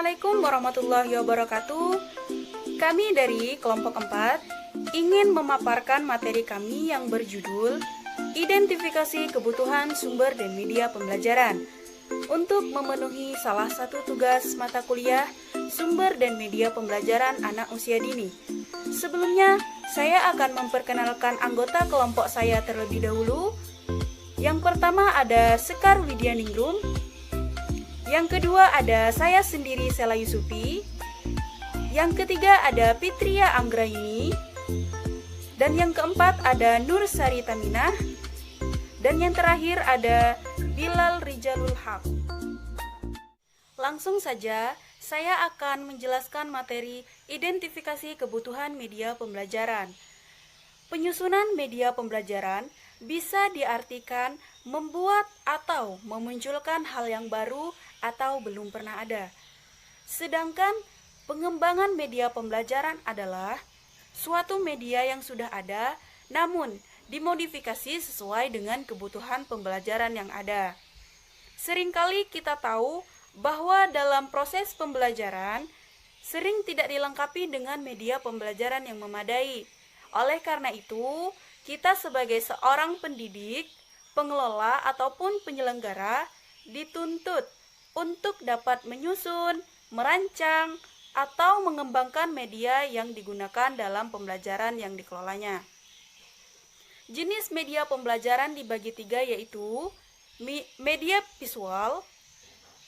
Assalamualaikum warahmatullahi wabarakatuh. Kami dari kelompok 4 ingin memaparkan materi kami yang berjudul Identifikasi Kebutuhan Sumber dan Media Pembelajaran untuk memenuhi salah satu tugas mata kuliah Sumber dan Media Pembelajaran Anak Usia Dini. Sebelumnya, saya akan memperkenalkan anggota kelompok saya terlebih dahulu. Yang pertama ada Sekar Widyaningrum. Yang kedua ada saya sendiri, Sela Yusufi. Yang ketiga ada Fitria Anggraini. Dan yang keempat ada Nur Sari Taminah. Dan yang terakhir ada Bilal Rijalul Haq. Langsung saja, saya akan menjelaskan materi identifikasi kebutuhan media pembelajaran. Penyusunan media pembelajaran bisa diartikan membuat atau memunculkan hal yang baru atau belum pernah ada. Sedangkan pengembangan media pembelajaran adalah suatu media yang sudah ada namun dimodifikasi sesuai dengan kebutuhan pembelajaran yang ada. Seringkali kita tahu bahwa dalam proses pembelajaran sering tidak dilengkapi dengan media pembelajaran yang memadai. Oleh karena itu, kita sebagai seorang pendidik, pengelola ataupun penyelenggara dituntut untuk dapat menyusun, merancang, atau mengembangkan media yang digunakan dalam pembelajaran yang dikelolanya. Jenis media pembelajaran dibagi 3 yaitu media visual,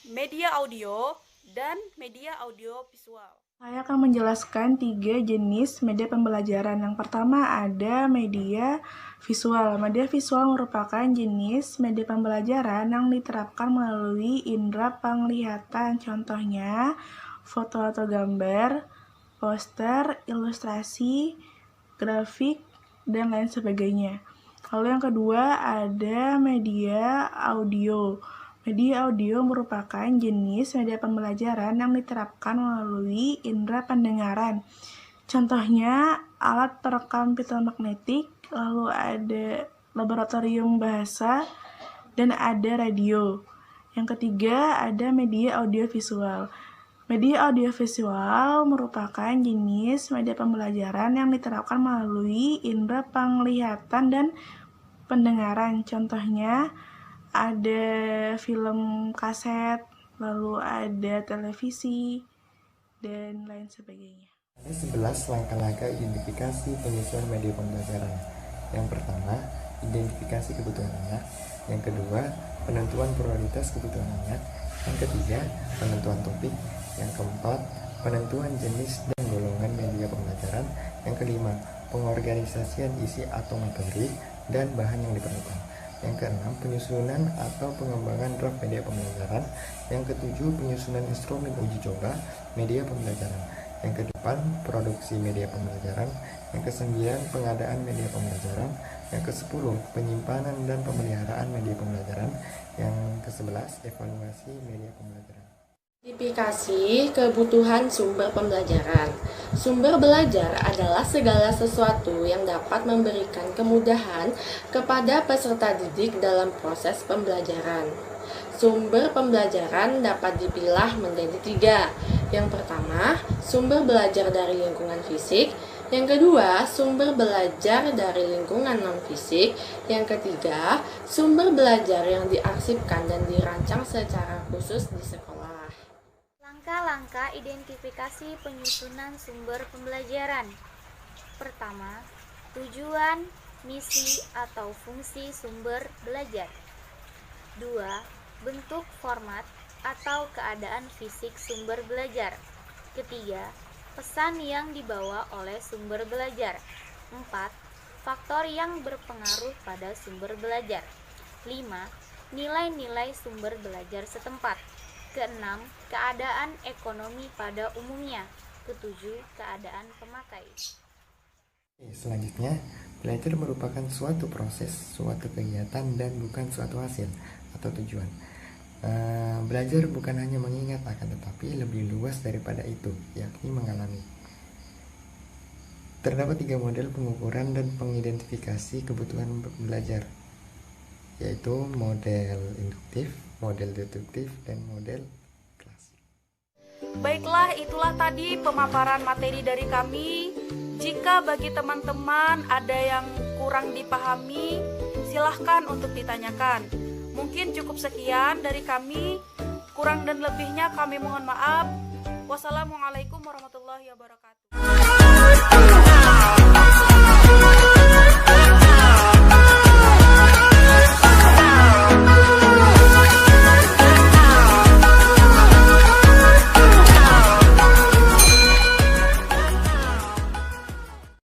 media audio, dan media audio visual. Saya akan menjelaskan 3 jenis media pembelajaran. Yang pertama ada media visual. Media visual merupakan jenis media pembelajaran yang diterapkan melalui indera penglihatan. Contohnya foto atau gambar, poster, ilustrasi, grafik, dan lain sebagainya. Lalu yang kedua ada media audio. Media audio merupakan jenis media pembelajaran yang diterapkan melalui indera pendengaran. Contohnya alat perekam pita magnetik, lalu ada laboratorium bahasa, dan ada radio. Yang ketiga ada media audiovisual. Media audiovisual merupakan jenis media pembelajaran yang diterapkan melalui indera penglihatan dan pendengaran. Contohnya ada film kaset, lalu ada televisi, dan lain sebagainya. Ada 11 langkah-langkah identifikasi penyusunan media pembelajaran. Yang pertama, identifikasi kebutuhan anak. Yang kedua, penentuan prioritas kebutuhan anak. Yang ketiga, penentuan topik. Yang keempat, penentuan jenis dan golongan media pembelajaran. Yang kelima, pengorganisasian isi atau materi dan bahan yang diperlukan. Yang keenam, penyusunan atau pengembangan draft media pembelajaran. Yang ketujuh, penyusunan instrumen uji coba media pembelajaran. Yang kedelapan, produksi media pembelajaran. Yang kesembilan, pengadaan media pembelajaran. Yang kesepuluh, penyimpanan dan pemeliharaan media pembelajaran. Yang kesebelas, evaluasi media pembelajaran. Identifikasi kebutuhan sumber pembelajaran. Sumber belajar adalah segala sesuatu yang dapat memberikan kemudahan kepada peserta didik dalam proses pembelajaran. Sumber pembelajaran dapat dipilah menjadi 3. Yang pertama, sumber belajar dari lingkungan fisik. Yang kedua, sumber belajar dari lingkungan non-fisik. Yang ketiga, sumber belajar yang diarsipkan dan dirancang secara khusus di sekolah. Langkah-langkah identifikasi penyusunan sumber pembelajaran. Pertama, tujuan, misi, atau fungsi sumber belajar. 2. Bentuk, format, atau keadaan fisik sumber belajar. Ketiga, pesan yang dibawa oleh sumber belajar. 4. Faktor yang berpengaruh pada sumber belajar. 5. Nilai-nilai sumber belajar setempat. Keenam, keadaan ekonomi pada umumnya. Ketujuh, keadaan pemakai. Selanjutnya, belajar merupakan suatu proses, suatu kegiatan, dan bukan suatu hasil atau tujuan. Belajar bukan hanya mengingat akan tetapi lebih luas daripada itu, yakni mengalami. Terdapat 3 model pengukuran dan pengidentifikasi kebutuhan belajar, yaitu model induktif, model deduktif, dan model klasik. Baiklah, itulah tadi pemaparan materi dari kami. Jika bagi teman-teman ada yang kurang dipahami, silahkan untuk ditanyakan. Mungkin cukup sekian dari kami. Kurang dan lebihnya kami mohon maaf. Wassalamualaikum warahmatullahi wabarakatuh.